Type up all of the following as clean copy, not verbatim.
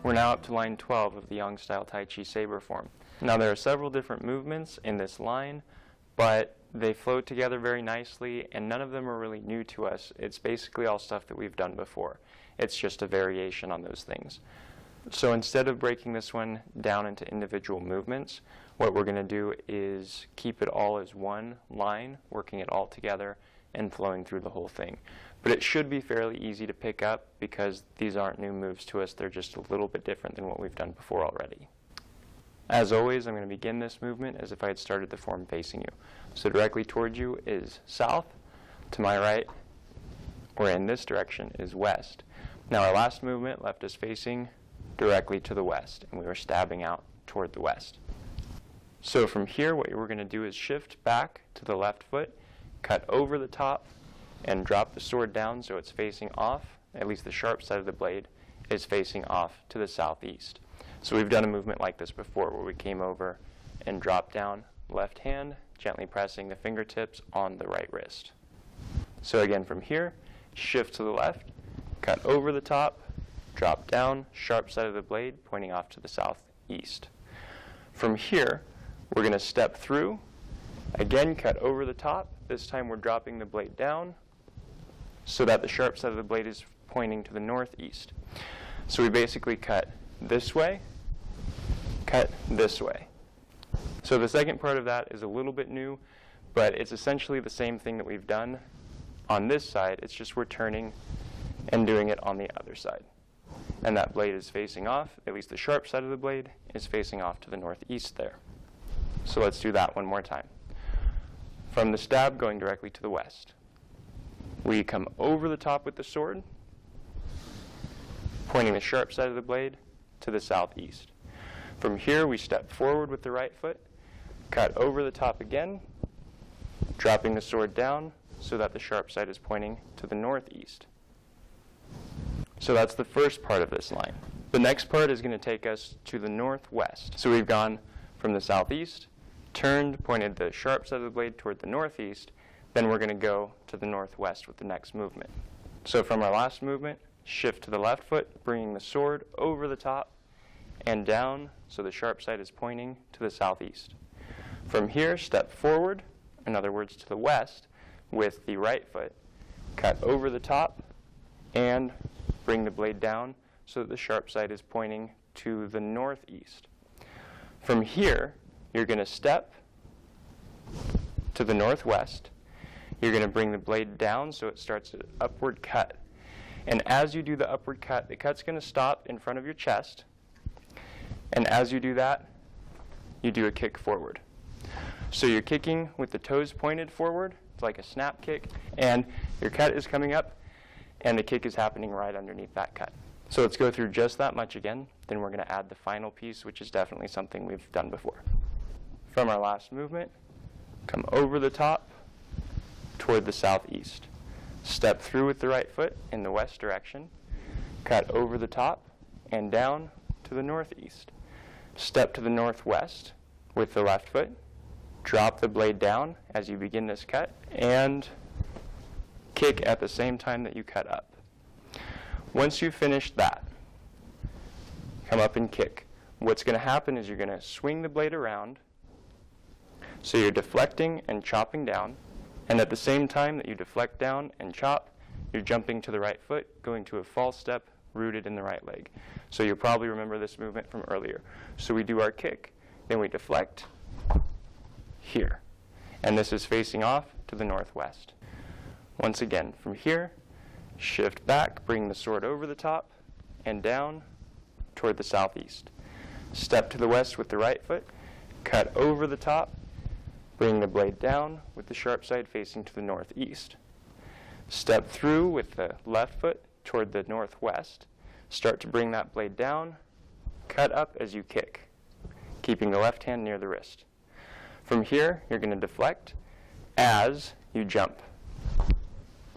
We're now up to line 12 of the Yang style Tai Chi Saber Form. Now there are several different movements in this line, but they flow together very nicely, and none of them are really new to us. It's basically all stuff that we've done before. It's just a variation on those things. So instead of breaking this one down into individual movements, what we're going to do is keep it all as one line, working it all together and flowing through the whole thing. But it should be fairly easy to pick up because these aren't new moves to us. They're just a little bit different than what we've done before already. As always, I'm going to begin this movement as if I had started the form facing you. So directly towards you is south, to my right, or in this direction is west. Now our last movement left us facing directly to the west, and we were stabbing out toward the west. So from here, what we're going to do is shift back to the left foot, cut over the top, and drop the sword down so it's facing off, at least the sharp side of the blade is facing off to the southeast. So we've done a movement like this before where we came over and dropped down, left hand, gently pressing the fingertips on the right wrist. So again from here, shift to the left, cut over the top, drop down, sharp side of the blade pointing off to the southeast. From here, we're going to step through, again cut over the top. This time we're dropping the blade down so that the sharp side of the blade is pointing to the northeast. So we basically cut this way, cut this way. So the second part of that is a little bit new, but it's essentially the same thing that we've done on this side. It's just we're turning and doing it on the other side. And that blade is facing off, at least the sharp side of the blade is facing off to the northeast there. So let's do that one more time. From the stab going directly to the west. We come over the top with the sword, pointing the sharp side of the blade to the southeast. From here, we step forward with the right foot, cut over the top again, dropping the sword down so that the sharp side is pointing to the northeast. So that's the first part of this line. The next part is going to take us to the northwest. So we've gone from the southeast, turned, pointed the sharp side of the blade toward the northeast, then we're going to go to the northwest with the next movement. So from our last movement, shift to the left foot, bringing the sword over the top and down so the sharp side is pointing to the southeast. From here, step forward, in other words to the west, with the right foot, cut over the top and bring the blade down so that the sharp side is pointing to the northeast. From here, you're going to step to the northwest. You're going to bring the blade down so it starts an upward cut. And as you do the upward cut, the cut's going to stop in front of your chest. And as you do that, you do a kick forward. So you're kicking with the toes pointed forward. It's like a snap kick. And your cut is coming up, and the kick is happening right underneath that cut. So let's go through just that much again. Then we're going to add the final piece, which is definitely something we've done before. From our last movement, come over the top toward the southeast. Step through with the right foot in the west direction. Cut over the top and down to the northeast. Step to the northwest with the left foot. Drop the blade down as you begin this cut and kick at the same time that you cut up. Once you've finished that, come up and kick. What's going to happen is you're going to swing the blade around so you're deflecting and chopping down, and at the same time that you deflect down and chop, you're jumping to the right foot, going to a false step rooted in the right leg. So you'll probably remember this movement from earlier. So we do our kick, then we deflect here, and this is facing off to the northwest. Once again, from here, shift back, bring the sword over the top and down toward the southeast. Step to the west with the right foot, cut over the top, bring the blade down with the sharp side facing to the northeast. Step through with the left foot toward the northwest. Start to bring that blade down, cut up as you kick, keeping the left hand near the wrist. From here, you're going to deflect as you jump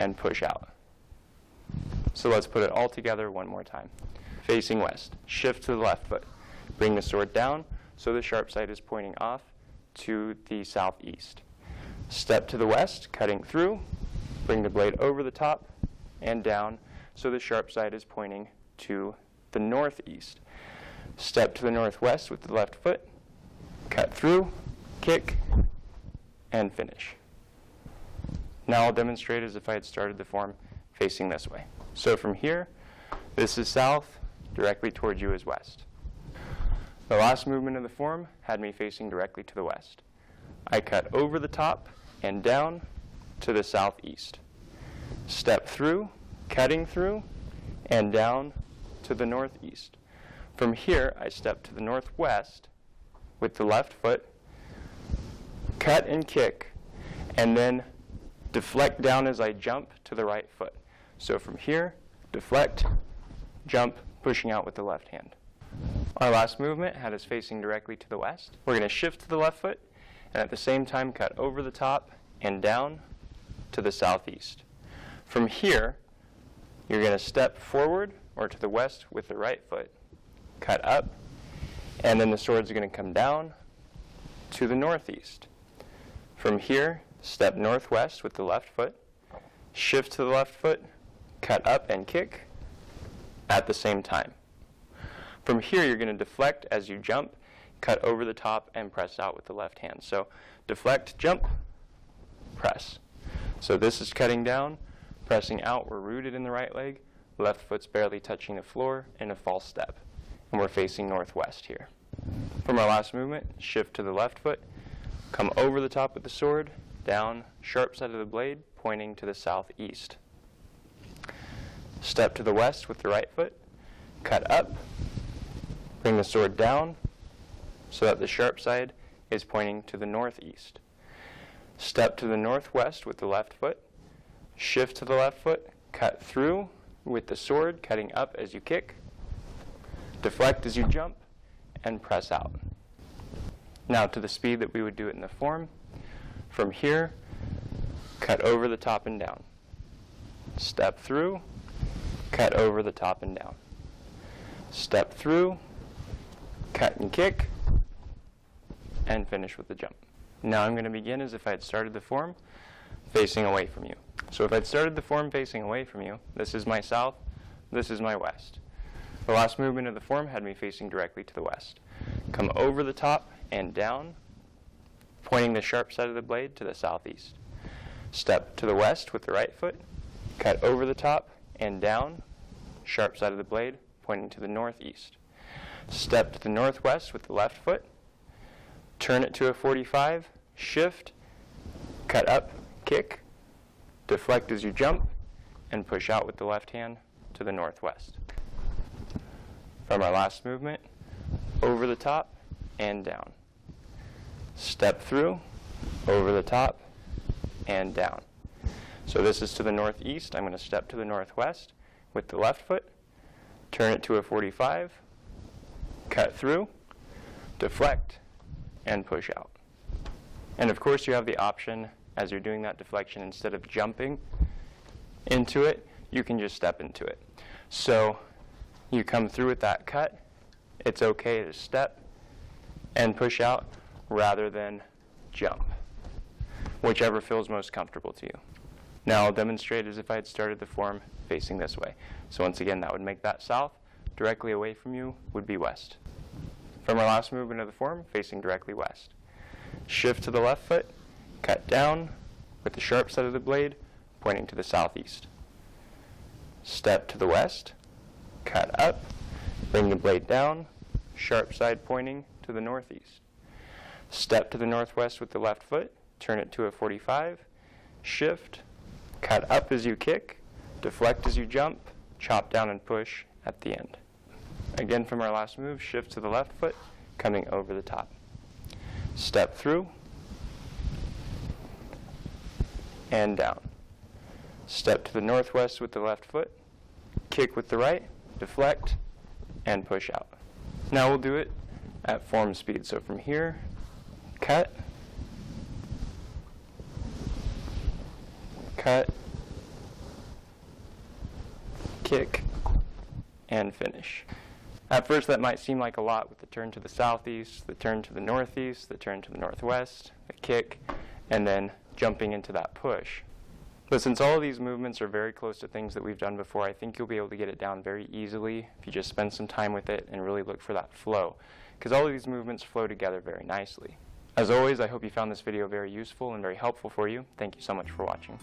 and push out. So let's put it all together one more time. Facing west, shift to the left foot. Bring the sword down so the sharp side is pointing off to the southeast. Step to the west, cutting through. Bring the blade over the top and down so the sharp side is pointing to the northeast. Step to the northwest with the left foot, cut through, kick, and finish. Now I'll demonstrate as if I had started the form facing this way. So from here, this is south, directly towards you is west. The last movement of the form had me facing directly to the west. I cut over the top and down to the southeast. Step through, cutting through, and down to the northeast. From here, I step to the northwest with the left foot, cut and kick, and then deflect down as I jump to the right foot. So from here, deflect, jump, pushing out with the left hand. Our last movement had us facing directly to the west. We're going to shift to the left foot, and at the same time cut over the top and down to the southeast. From here, you're going to step forward or to the west with the right foot, cut up, and then the sword's going to come down to the northeast. From here, step northwest with the left foot, shift to the left foot, cut up and kick at the same time. From here, you're going to deflect as you jump, cut over the top, and press out with the left hand. So deflect, jump, press. So this is cutting down, pressing out. We're rooted in the right leg. Left foot's barely touching the floor in a false step. And we're facing northwest here. From our last movement, shift to the left foot, come over the top with the sword, down, sharp side of the blade, pointing to the southeast. Step to the west with the right foot, cut up, bring the sword down so that the sharp side is pointing to the northeast. Step to the northwest with the left foot, shift to the left foot, cut through with the sword, cutting up as you kick, deflect as you jump, and press out. Now to the speed that we would do it in the form. From here, cut over the top and down. Step through, cut over the top and down. Step through, cut and kick, and finish with the jump. Now I'm going to begin as if I had started the form facing away from you. So if I'd started the form facing away from you, this is my south, this is my west. The last movement of the form had me facing directly to the west. Come over the top and down, pointing the sharp side of the blade to the southeast. Step to the west with the right foot, cut over the top and down, sharp side of the blade, pointing to the northeast. Step to the northwest with the left foot, turn it to a 45, shift, cut up, kick, deflect as you jump, and push out with the left hand to the northwest. From our last movement, over the top and down. Step through, over the top, and down. So this is to the northeast. I'm going to step to the northwest with the left foot, turn it to a 45, cut through, deflect, and push out. And of course you have the option, as you're doing that deflection, instead of jumping into it, you can just step into it. So you come through with that cut, it's okay to step and push out rather than jump, whichever feels most comfortable to you. Now I'll demonstrate as if I had started the form facing this way. So once again, that would make that south. Directly away from you would be west. From our last movement of the form, facing directly west. Shift to the left foot, cut down with the sharp side of the blade pointing to the southeast. Step to the west, cut up, bring the blade down, sharp side pointing to the northeast. Step to the northwest with the left foot, turn it to a 45, shift, cut up as you kick, deflect as you jump, chop down and push at the end. Again, from our last move, shift to the left foot, coming over the top. Step through, and down. Step to the northwest with the left foot, kick with the right, deflect, and push out. Now we'll do it at form speed. So from here, cut, cut, kick, and finish. At first that might seem like a lot with the turn to the southeast, the turn to the northeast, the turn to the northwest, the kick, and then jumping into that push. But since all of these movements are very close to things that we've done before, I think you'll be able to get it down very easily if you just spend some time with it and really look for that flow, because all of these movements flow together very nicely. As always, I hope you found this video very useful and very helpful for you. Thank you so much for watching.